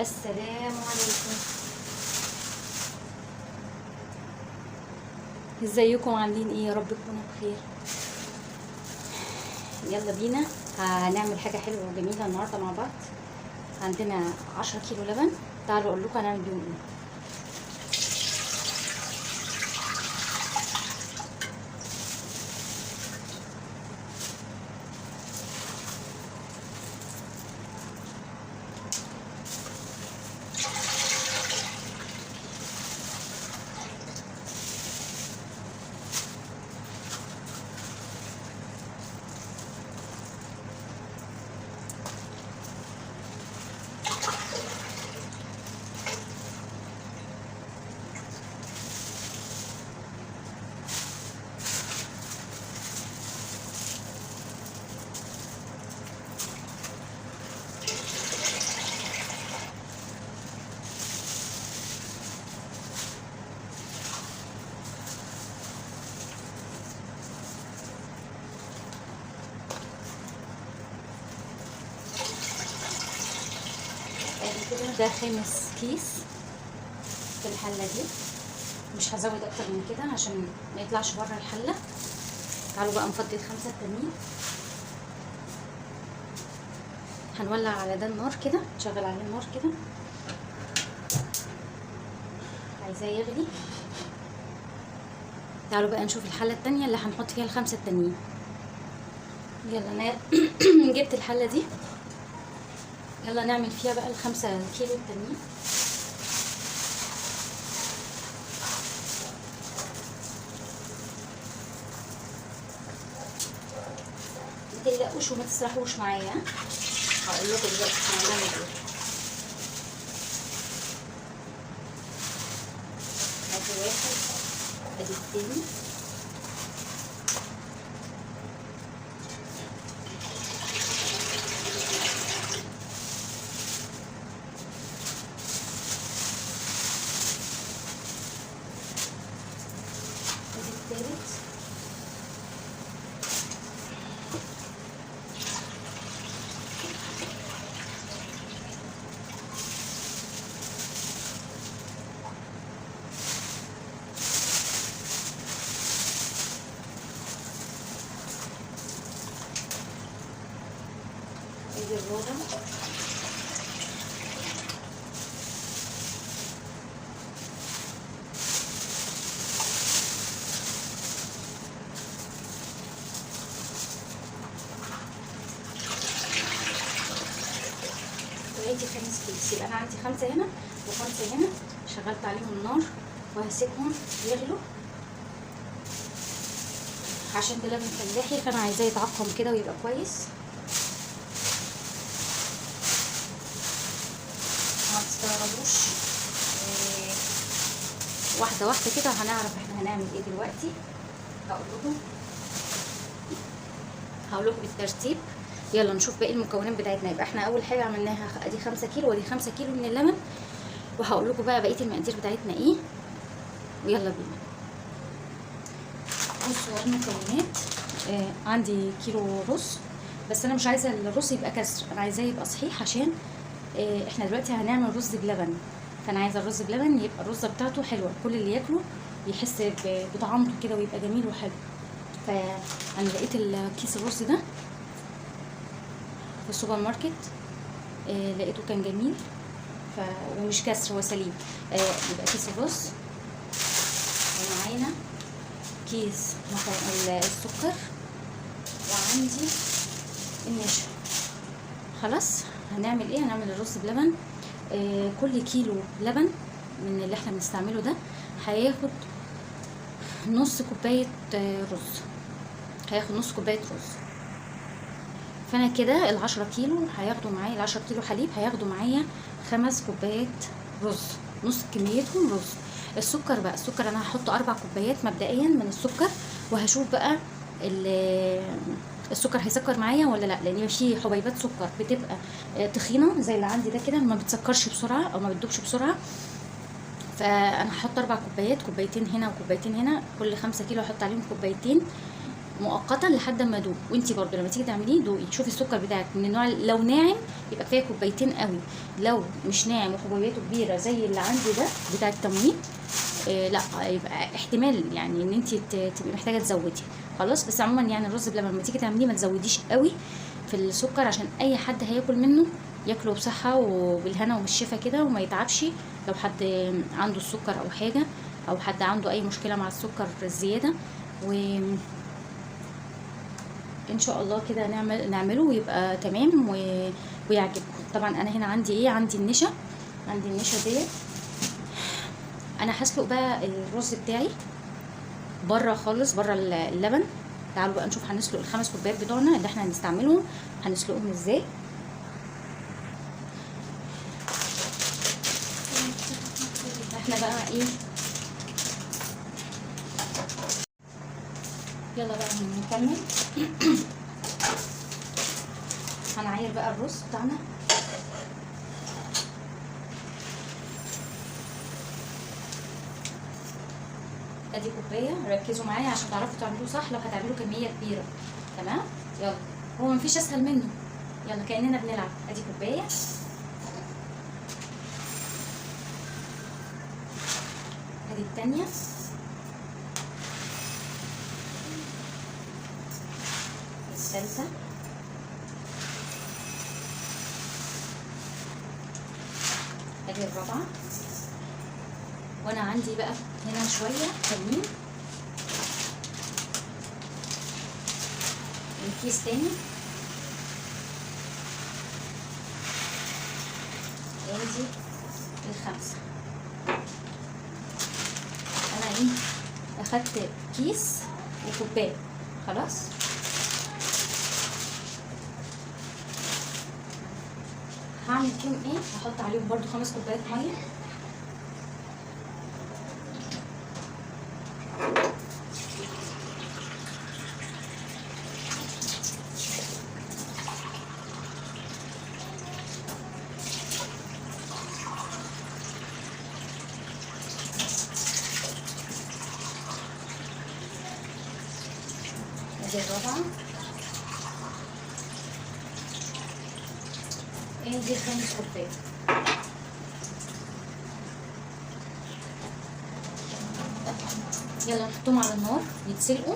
السلام عليكم. ازيكم عاملين ايه؟ يا رب تكونوا بخير. يلا بينا هنعمل حاجه حلوه وجميله النهارده مع بعض. عندنا 10 كيلو لبن، تعالوا اقول لكم هنعمل بيهم ايه. ده 5 كيس في الحله دي، مش هزود اكتر من كده عشان ما يطلعش بره الحله. تعالوا بقى نفضي ال5 التانيين. هنولع على ده النار كده، نشغل عليه النار كده، عايزاه يغلي. تعالوا بقى نشوف الحله التانيه اللي هنحط فيها ال5 التانيين. يلا انا جبت الحله دي، يلا نعمل فيها بقى ال5 كيلو التانيين. متقلقوش وما تسرحوش معايا، هقول لكم دلوقتي هنعمل ايه. ادي واحد، ادي التاني، ادي التالت، ادي الرابع، وادي 5 كيس. يبقى انا عندي 5 هنا و5 هنا. شغلت عليهم النار وهسيبهم يغلوا عشان ده لبن فلاحي، فانا عايزاه يتعقم كده ويبقى كويس. ما تستغربوش، واحده واحده كده هنعرف احنا هنعمل ايه دلوقتي. هقول لكم بالترتيب. يلا نشوف باقي المكونات بتاعتنا. يبقى احنا اول حاجه عملناها ادي 5 كيلو ودي 5 كيلو من اللبن، وهقول لكم بقى بقيه المقادير بتاعتنا ايه. ويلا بينا. بصوا المكونات. عندي كيلو رز، بس انا مش عايزه الرز يبقى كسر، انا عايزاه يبقى صحيح عشان احنا دلوقتي هنعمل رز بلبن، فانا عايزه الرز بلبن يبقى الرزه بتاعته حلوه، كل اللي ياكله يحس بطعامته كده ويبقى جميل وحلو. فانا لقيت الكيس الرز ده في السوبر ماركت، لقيته كان جميل ومش كسر، هو سليم. يبقى كيس الرز، ومعانا كيس السكر، وعندي النشا. خلاص هنعمل ايه؟ هنعمل الرز بلبن. كل كيلو لبن من اللي احنا بنستعمله ده هياخد نص كوبايه رز، هياخد نص كوبايه رز. فانا كده ال10 كيلو هياخدوا معايا، ال10 كيلو حليب هياخدوا معايا 5 كوبايات رز، نص كميتهم رز. السكر بقى، السكر انا هحط 4 كوبايات مبدئيا من السكر، وهشوف بقى السكر هيسكر معايا ولا لا، لان في حبيبات سكر بتبقى تخينه زي اللي عندي ده كده، ما بتسكرش بسرعه او ما بتدوبش بسرعه. فانا هحط 4 كوبايات، كوبايتين هنا وكوبايتين هنا، كل 5 كيلو هحط عليهم كوبايتين مؤقتا لحد ما ادوق. وانتي برضو لما تيجي تعمليه دوقي، شوفي السكر بتاعك من النوع لو ناعم يبقى كفايه كوبايتين قوي، لو مش ناعم وحبوباته كبيره زي اللي عندي ده بتاع التموين لا يبقى احتمال يعني ان انت تبقي محتاجه تزودي. خلاص. بس عموما يعني الرز بلبن لما تيجي تعمليه ما تزوديش قوي في السكر، عشان اي حد هياكل منه ياكله بصحه وبالهنا وبالشفا كده وما يتعبش. لو حد عنده السكر او حاجه، او حد عنده اي مشكله مع السكر الزياده، و ان شاء الله كده نعمله ويبقى تمام ويعجبكم. طبعا انا هنا عندي ايه، عندي النشا ديت. انا هسلق بقى الرز بتاعي بره خالص، بره اللبن. تعالوا بقى نشوف هنسلق ال5 كوبايات بتوعنا اللي احنا هنستعملهم هنسلقهم ازاي. احنا بقى ايه، يلا بقى نكمل. هنعاير بقى الرز بتاعنا. ادي كوبايه، ركزوا معايا عشان تعرفوا تعملوه صح لو هتعملوا كميه كبيره. تمام. يلا، هو مفيش اسهل منه. يلا كاننا بنلعب. ادي كوبايه، ادي التانيه، الثالثه، ادي الرابعه. وانا عندي بقى هنا شويه تانيين، الكيس تاني، ادي ال5. انا ايه اخدت كيس وكوبايه. خلاص. هعمل فيهم ايه، هحط عليهم برضو 5 كوبايات ميه. ادي الرابعه، ادي 5 كوبايات. يلا نحطهم على النار يتسلقوا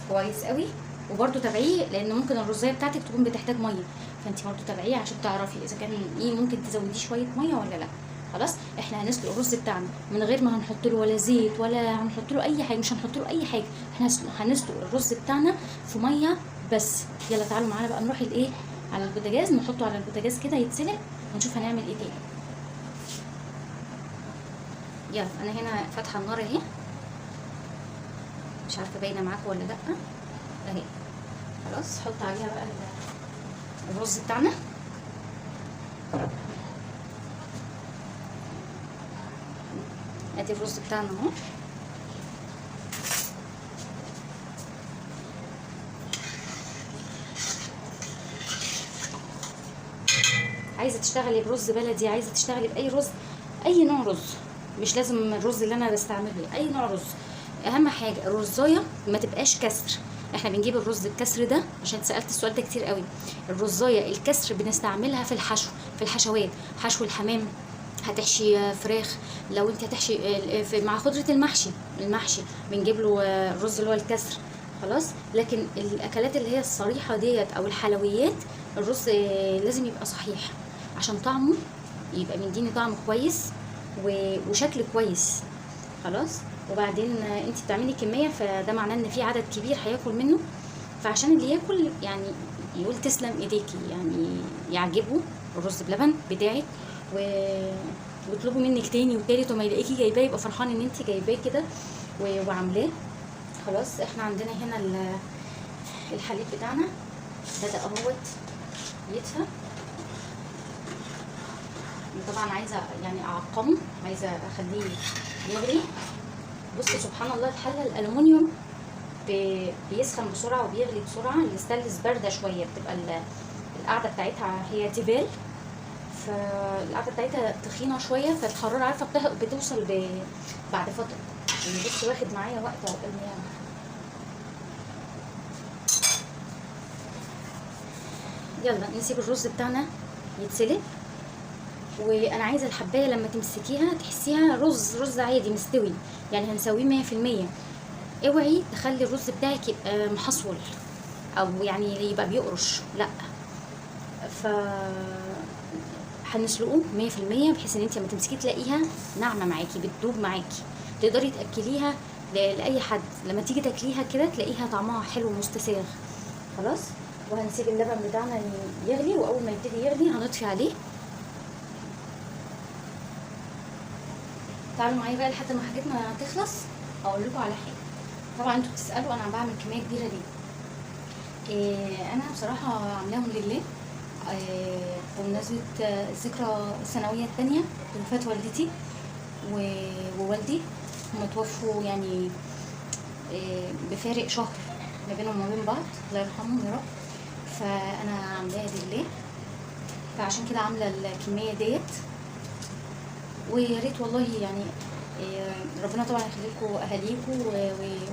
كويس قوي. وبرده تابعيه لان ممكن الرزايه بتاعتك تكون بتحتاج ميه، فانت برده تابعيه عشان تعرفي اذا كان ايه ممكن تزوديه شويه ميه ولا لا. خلاص. احنا هنسلق الرز بتاعنا من غير ما هنحط له ولا زيت ولا هنحط له اي حاجه، مش هنحط له اي حاجه. احنا هنسلق الرز بتاعنا في ميه بس. يلا تعالوا معانا بقى نروح الايه على البوتاجاز، نحطه على البوتاجاز كده يتسلق ونشوف هنعمل ايه تاني. يلا انا هنا فاتحه النار اهي، مش عارفه باينه معاكم ولا لا اهي. خلاص. حط عليها بقى الرز بتاعنا. ادي الرز بتاعنا اهو. عايزه تشتغلي برز بلدي، عايزه تشتغلي باي رز، اي نوع رز، مش لازم الرز اللي انا بستعمله، اي نوع رز. اهم حاجه الرزايه ما تبقاش كسر. احنا بنجيب الرز الكسر ده عشان سالت السؤال ده كتير قوي. الرزايه الكسر بنستعملها في الحشو، في الحشوات، حشو الحمام، هتحشي فراخ، لو انت هتحشي مع خضره المحشي بنجيب له الرز اللي هو الكسر. خلاص. لكن الاكلات اللي هي الصريحه ديت او الحلويات الرز لازم يبقى صحيح عشان طعمه يبقى مديني طعم كويس وشكل كويس. خلاص. وبعدين انت بتعملي كميه، فده معناه ان في عدد كبير هياكل منه، فعشان اللي ياكل يعني يقول تسلم ايديكي، يعني يعجبه الرز بلبن بتاعك ويطلبوا منك تاني وتالت، وما يلاقيكي جايباه يبقى فرحان ان انت جايباه كده وعاملاه. خلاص. احنا عندنا هنا الحليب بتاعنا بدأ اهوت يدفى. طبعا عايزه يعني اعقمه، عايزه اخليه يغلي. بصوا سبحان الله، الحله الالومنيوم بيسخن بسرعه وبيغلي بسرعه. الستانلس بارده شويه، بتبقى القعده بتاعتها هي تيفال، فالقعده بتاعتها تخينه شويه، فالحراره عارفه بتوصل بعد فتره. يعني بص واخد معايا وقت عقبال ما يعمل. يلا نسيب الرز بتاعنا يتسلق. وانا عايزه الحبايه لما تمسكيها تحسيها رز عادي مستوي، يعني هنسويه 100%. اوعي تخلي الرز بتاعك يبقى محصول او يعني يبقى بيقرش، لا. ف هنسلقه 100% بحيث ان انت لما تمسكيه تلاقيها ناعمه معاكي، بتدوب معاكي، تقدري تاكليها لاي حد. لما تيجي تاكليها كده تلاقيها طعمها حلو مستساغ. خلاص. وهنسيب اللبن بتاعنا يغلي، واول ما يبتدي يغلي هنطفي عليه. تعالوا معايا بقى لحد ما حاجتنا تخلص اقول لكم على حاجه. طبعا انتوا بتسالوا انا بعمل كميه كبيره ليه. انا بصراحه عاملاهم لله بمناسبه الذكرى السنويه الثانيه لوفاه والدتي ووالدي. هم توفوا يعني بفارق شهر ما بينهم وما بين بعض، الله يرحمهم يا رب. فانا عاملاها لله، فعشان كده عامله الكميه ديت. ويا ريت والله يعني ربنا طبعا يخلي لكم اهاليكم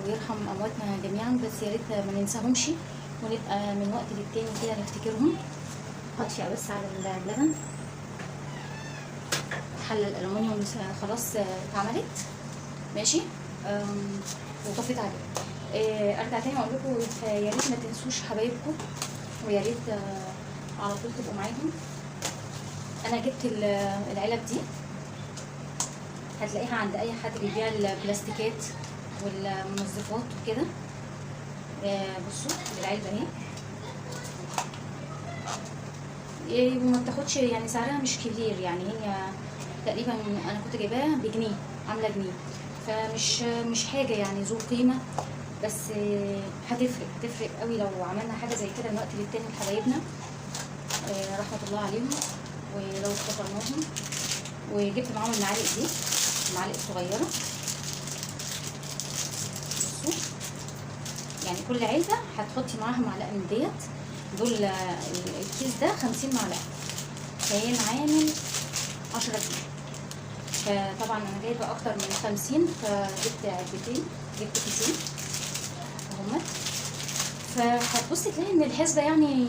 ويرحم امواتنا جميعا، بس يا ريت ما ننساهمش ونبقى من وقت للتاني كده نفتكرهم. هطفي بس على اللبن. حله الالومنيوم خلاص اتعملت ماشي، وطفيت عليه. ارجع تاني اقول لكم يا ريت ما تنسوش حبايبكم، ويا ريت على طول تبقوا معاهم. انا جبت العلب دي، هتلاقيها عند اي حد بيبيع البلاستيكات والمنظفات وكده. بصوا العلبه اهي، وما بتاخدش يعني سعرها مش كبير، يعني هي تقريبا انا كنت جايباها بجنيه، عامله جنيه، فمش حاجه يعني ذو قيمه، بس هتفرق قوي لو عملنا حاجه زي كده من وقت للتاني لحبايبنا رحمه الله عليهم، ولو افتكرناهم. وجبت معاهم المعالق دي، المعالق الصغيره. بصوا يعني كل علبه هتحطي معاها معلقه من ديت. دول الكيس ده 50 معلقه، كان عامل 10 جنيه. فطبعا انا جايبه اكتر من 50، فجبت علبتين، جبت كيسين اهمت. فهتبصي تلاقي ان الحسبه يعني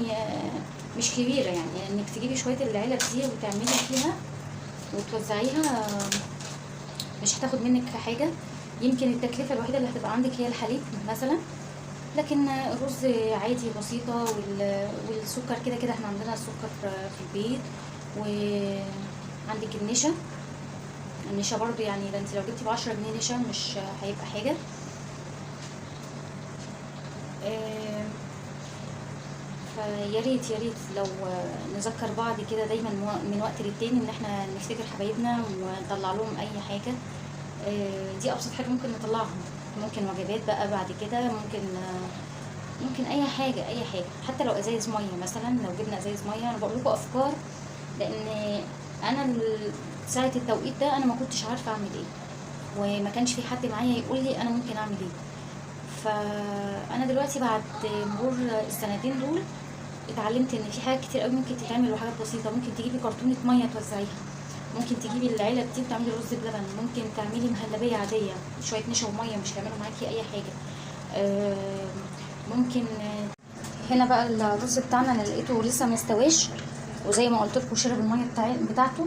مش كبيره، يعني انك تجيبي شويه العلب دي وتعملي فيها وتوزعيها مش هتاخد منك حاجه. يمكن التكلفه الوحيده اللي هتبقى عندك هي الحليب مثلا، لكن الرز عادي بسيطه. والسكر كده كده احنا عندنا السكر في البيت. وعندك النشا برضو، يعني ده انت لو جبتي ب10 جنيه نشا مش هيبقى حاجه. فيا ريت لو نذكر بعض كده دايما من وقت للتاني ان احنا نفتكر حبايبنا ونطلع لهم اي حاجه. دي ابسط حاجه ممكن نطلعهم. ممكن وجبات بقى بعد كده، ممكن اي حاجه حتى لو ازايز ميه مثلا، لو جبنا ازايز ميه. انا بقول لكم افكار لان انا ساعه التوقيت ده انا ما كنتش عارفه اعمل ايه، وما كانش في حد معايا يقول لي انا ممكن اعمل ايه. فانا دلوقتي بعد مرور السنتين دول اتعلمت ان في حاجات كتير قوي ممكن تتعمل، وحاجات بسيطه. ممكن تجيبي كرتونه ميه توزعيها، ممكن تجيبي العلب دي وتعملي رز بلبن، ممكن تعملي مهلبيه عاديه شويه نشا وميه مش هيعملوا معاكي اي حاجه. ممكن هنا بقى الرز بتاعنا انا لقيته لسه ما استواش، وزي ما قلت لكم شرب الميه بتاعته،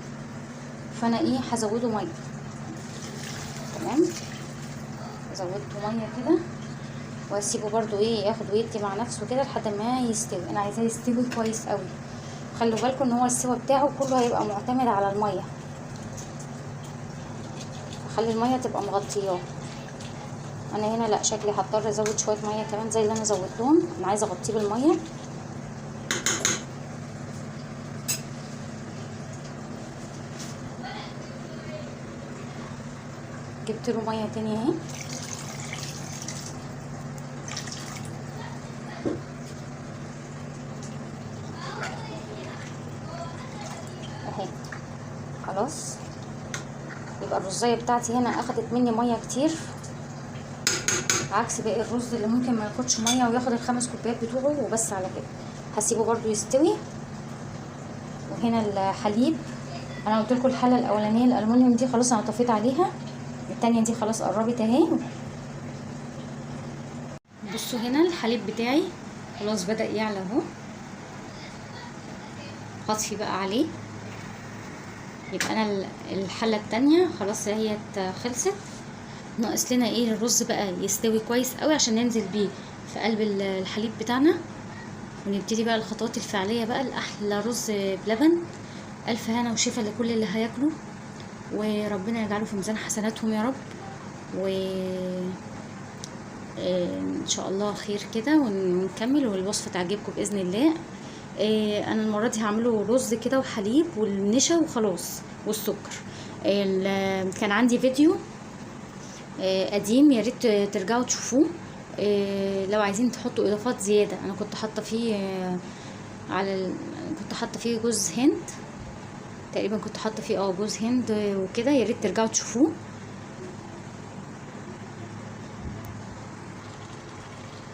فانا هزوده ميه. تمام، زودته ميه كده واسيبه برضو ياخد ويدي مع نفسه كده لحد ما يستوي. انا عايزاه يستوي كويس قوي. خلوا بالكم ان هو السوا بتاعه كله هيبقى معتمد على الميه، فخلي الميه تبقى مغطياه. انا هنا لا، شكلي هضطر ازود شويه ميه كمان زي اللي انا زودتهم. انا عايزه اغطيه بالميه. جبت له ميه تانية اهي. خلاص، يبقى الرزايه بتاعتي هنا اخدت مني ميه كتير، عكس باقي الرز اللي ممكن ما ياخدش ميه وياخد ال5 كوبايات بتوعه وبس. على كده هسيبه برضو يستوي. وهنا الحليب، انا قلت لكم الحله الاولانيه الالومنيوم دي خلاص انا طفيت عليها، التانية دي خلاص قربت اهي. بصوا هنا الحليب بتاعي خلاص بدأ يعلى اهو. هطفي بقى عليه. يبقى انا الحله التانية خلاص هي خلصت. ناقص لنا ايه؟ الرز بقى يستوي كويس قوي عشان ننزل بيه في قلب الحليب بتاعنا، ونبتدي بقى الخطوات الفعليه بقى لاحلى رز بلبن. الف هنا وشفا لكل اللي هياكله، وربنا يجعله في ميزان حسناتهم يا رب. و ان شاء الله خير كده ونكمل والوصفه تعجبكم باذن الله. انا المره دي هعمله رز كده وحليب والنشا وخلاص والسكر. كان عندي فيديو قديم، يا ريت ترجعوا تشوفوه. لو عايزين تحطوا اضافات زياده، انا كنت حاطه فيه كنت حاطه فيه جوز هند تقريبا، كنت حاطه فيه جوز هند وكده، يا ريت ترجعوا تشوفوه.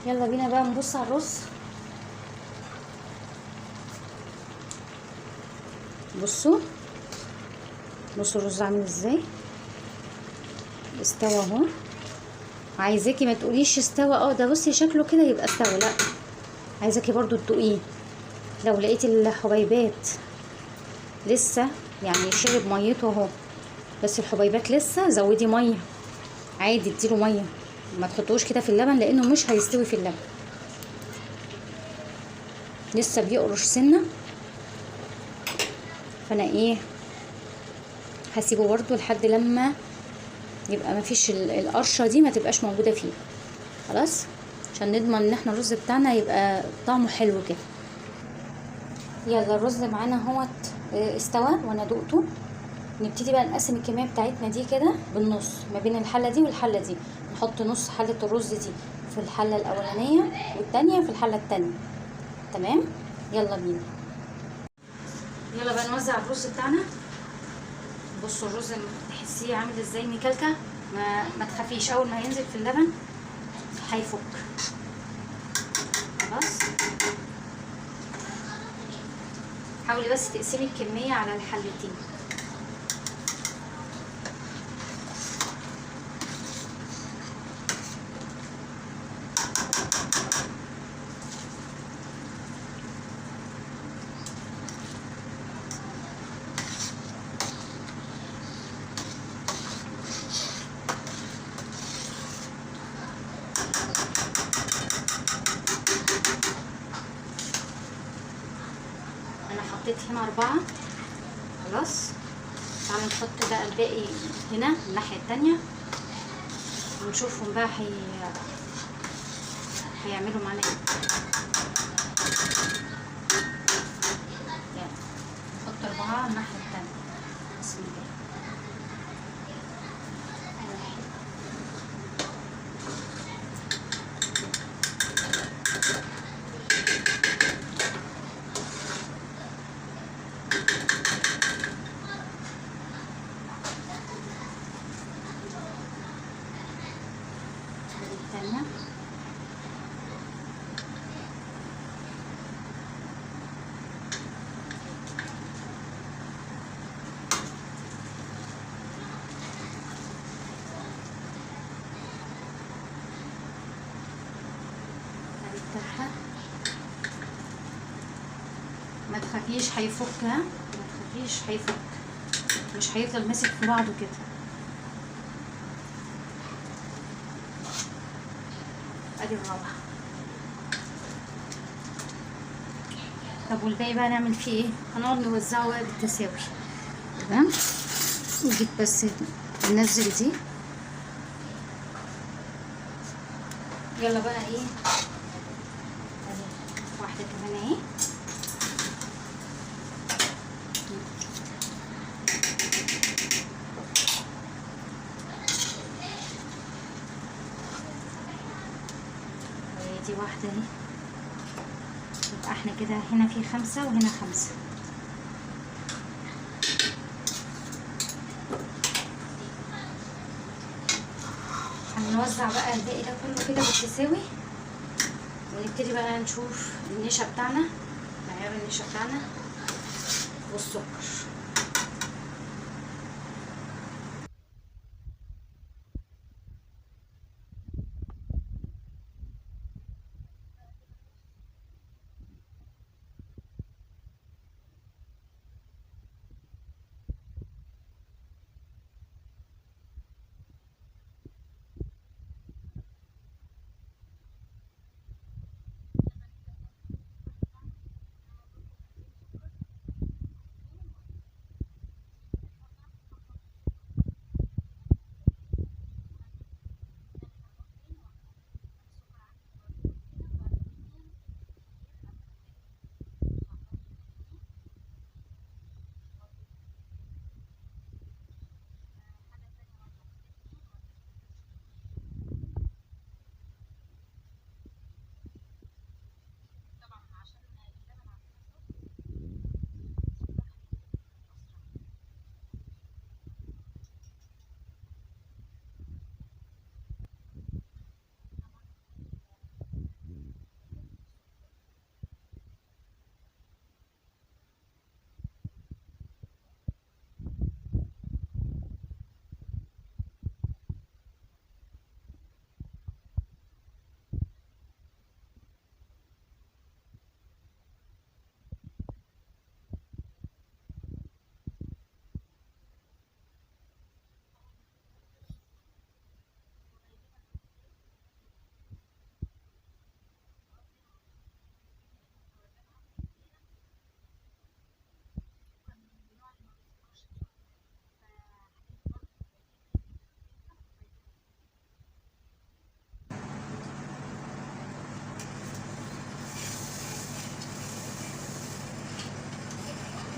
يلا بينا بقى نبص على الرز. بصوا الرز عامل ازاي، استوى اهو. عايزاكي ما تقوليش استوى ده بصي شكله كده يبقى استوى، لا، عايزاكي برضو تدوقيه. لو لقيتي الحبيبات لسه يعني شرب ميته اهو، بس الحبيبات لسه، زودي ميه عادي، اديله ميه، ما تحطوش كده في اللبن لانه مش هيستوي في اللبن، لسه بيقرش سنه. فانا هسيبه برضو لحد لما يبقى مفيش القرشه دي ما تبقاش موجوده فيه، خلاص، عشان نضمن ان احنا الرز بتاعنا يبقى طعمه حلو كده. يلا الرز معانا اهوت استوى وانا دقته. نبتدي بقى نقسم الكميه بتاعتنا دي كده بالنص ما بين الحله دي والحله دي. نحط نص حله الرز دي في الحله الاولانيه والتانيه في الحله التانيه. تمام، يلا بينا. يلا بقى نوزع الرز بتاعنا. بصوا الرز تحسيه عامل ازاي مكلكع، ما تخافيش، اول ما ينزل في اللبن هيفك خلاص. حاولي بس تقسمي الكميه على الحلتين. انا حطيت هنا 4 خلاص. تعالوا نحط بقى الباقي هنا الناحيه التانيه ونشوفهم بقى هيعملوا معانا ايه. يلا نحط 4 الناحيه التانيه. بسم الله. التانية بتاعها. ما تخافيش هيفك، ما تخافيش هيفك، مش هيفضل ماسك في بعضه كده. ادي الرابعه. طب والباقي بقى نعمل فيه ايه؟ هنقعد نوزعه بقى بالتساوي. تمام، نجيب بس ننزل دي. يلا بقى ادي واحده كمان اهي. دي واحده اهي. يبقى احنا كده هنا في 5 وهنا 5. هنوزع بقى الباقي ده كله كده بالتساوي، ونبتدي بقى نشوف النشا بتاعنا، معيار النشا بتاعنا والسكر.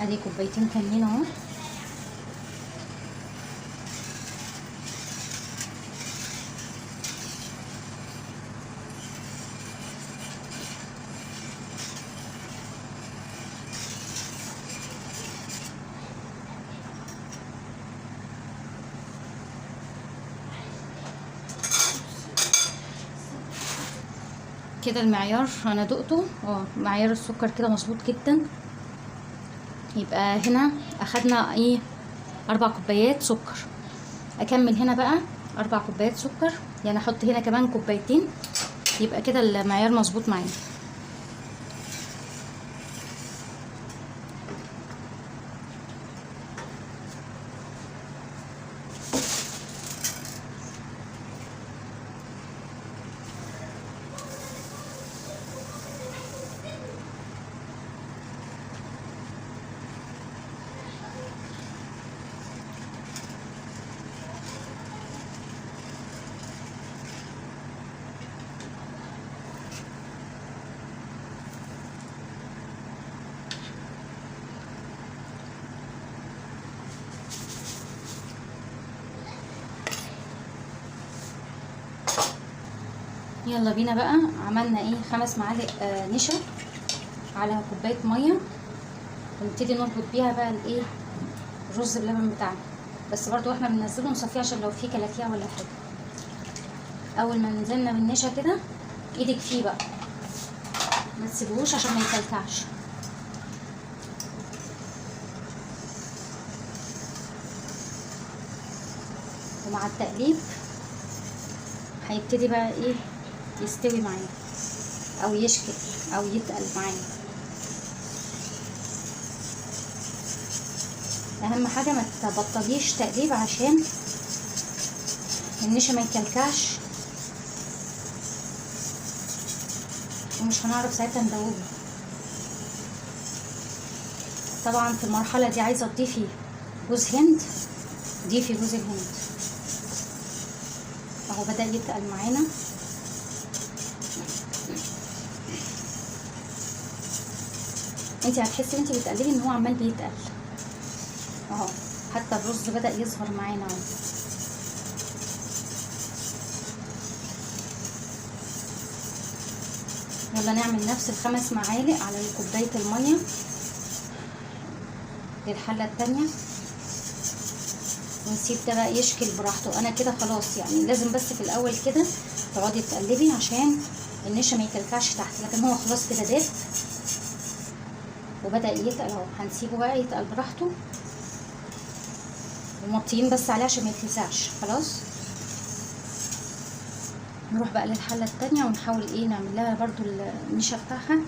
ادي كوبايتين كاملين اهو. كده المعيار انا دقته، معيار السكر كده مظبوط جدا. يبقى هنا اخدنا ايه 4 كوبايات سكر. اكمل هنا بقى 4 كوبايات سكر، يعني احط هنا كمان كوبايتين، يبقى كده المعيار مظبوط معايا. يلا بينا بقى. عملنا ايه 5 معالق نشا على كوبايه ميه، ونبتدي نربط بيها بقى الايه الرز بلبن بتاعنا. بس برضو واحنا بننزله نصفيه عشان لو فيه كلاكيع ولا حاجه. اول ما نزلنا بالنشا كده ايدك فيه بقى، ما تسيبوش عشان ما يكلكعش. ومع التقليب هيبتدي بقى ايه يستوي معانا او يشكل او يتقل معانا. اهم حاجه ما تبطليش تقليب عشان النشا ما يكلكعش، ومش هنعرف ساعتها ندوبه. طبعا في المرحله دي عايزه تضيفي جوز هند، ضيفي جوز الهند اهو بدأ يتقل معانا. انتي هتحسي وانتي بتقلبي ان هو عمال بيتقل اهو، حتى الرز بدأ يظهر معانا اهو. يلا نعمل نفس ال5 معالق على كوبايه الميه للحله التانية، ونسيب ده بقى يشكل براحته. انا كده خلاص، يعني لازم بس في الاول كده تقعدي تقلبي عشان النشا ما يكلكعش تحت، لكن هو خلاص كده داب وبدأ يتقل اهو. هنسيبه بقى يتقل براحته، ومطيين بس عليه عشان ما يتلسعش. خلاص نروح بقى للحله التانية ونحاول ايه نعمل لها برضو النشا بتاعها.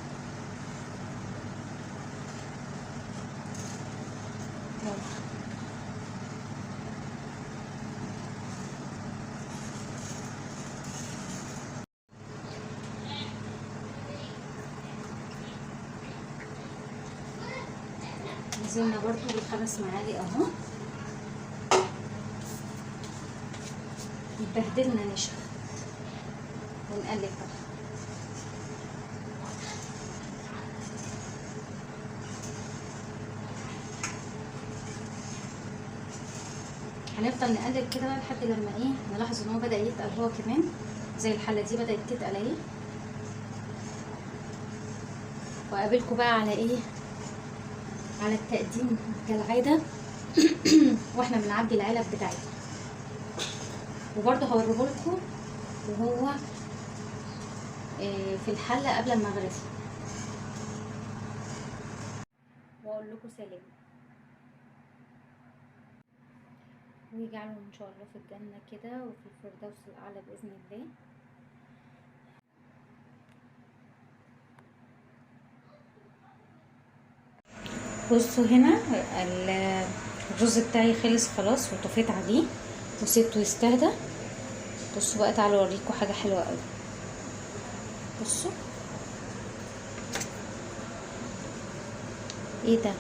نزلنا برضو ب5 معالق اهو، اتبهدلنا نشا ونقلب بقى. هنفضل نقلب كده بقى لحد لما ايه نلاحظ ان هو بدأ يتقل هو كمان، زي الحله دي بدأت تتقل اهي. واقابلكم بقى على ايه على التقديم كالعاده واحنا بنعبي العلب بتاعتنا. وبرده هوريهولكم وهو في الحله قبل ما اغرفه، واقول لكم سلام ويجعله ان شاء الله في الجنه كده وفي الفردوس الاعلى باذن الله. بصوا هنا الرز بتاعي خلص خلاص، وطفيت عليه وسيبته يستهدى. بصوا بقى تعالوا اوريكم حاجه حلوه قوي. بصوا ايه ده،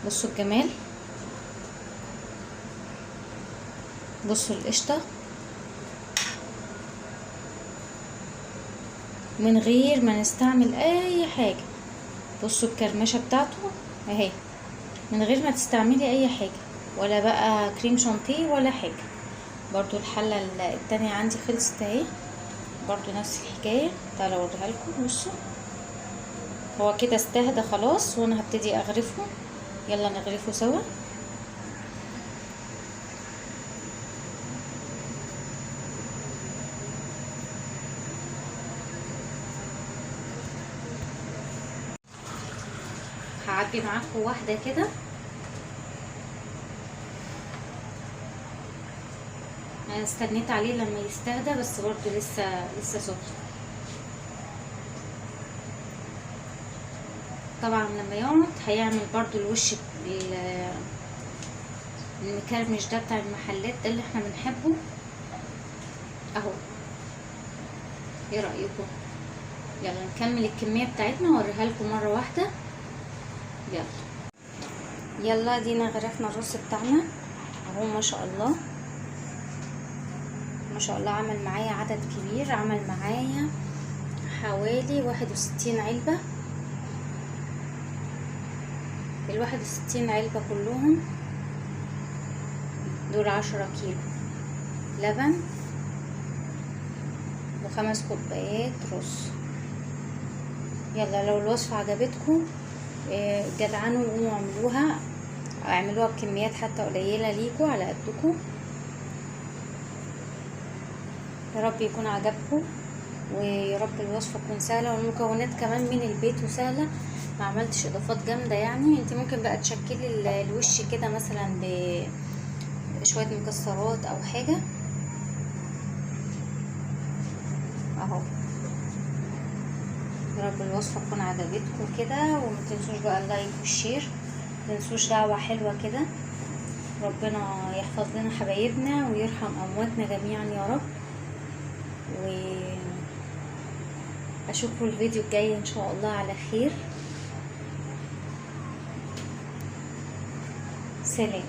بصوا الجمال، بصوا القشطه من غير ما نستعمل اي حاجه. بصوا الكرمشه بتاعته اهي، من غير ما تستعملي اي حاجة، ولا بقى كريم شانتيه ولا حاجة. برضو الحلة التانية عندي خلصت اهي، برضو نفس الحكاية. تعالوا اوريها لكم. بصوا هو كده استهدى خلاص، وانا هبتدي اغرفه. يلا نغرفه سوا. هعبي معاكم واحدة كده. انا استنيت عليه لما يستهدى، بس برضو لسه سخن. طبعا لما يقعد هيعمل برضو الوش المكرمش ده بتاع المحلات ده اللي احنا بنحبه اهو. ايه رأيكم؟ يلا نكمل الكمية بتاعتنا واوريها لكم مرة واحدة. يلا دينا غرفنا الرز بتاعنا اهو. ما شاء الله ما شاء الله، عمل معايا عدد كبير، عمل معايا حوالي 61 علبة. ال61 علبة كلهم دول 10 كيلو لبن و5 كوبايات رز. يلا لو الوصفة عجبتكم جدعانوا وقوموا اعملوها بكميات حتى قليلة ليكوا على قدكم. يا رب يكون عجبكم، ويا رب الوصفة تكون سهلة، والمكونات كمان من البيت وسهلة. ما عملتش اضافات جامدة يعني. انت ممكن بقى تشكلي الوش كده مثلا بشوية مكسرات او حاجة اهو. يا رب الوصفة تكون عجبتكم كده، وما تنسوش بقى اللايك والشير. ما تنسوش دعوة حلوة كده. ربنا يحفظ لنا حبايبنا ويرحم امواتنا جميعا يا رب. واشوفكم الفيديو الجاي ان شاء الله على خير. سلام.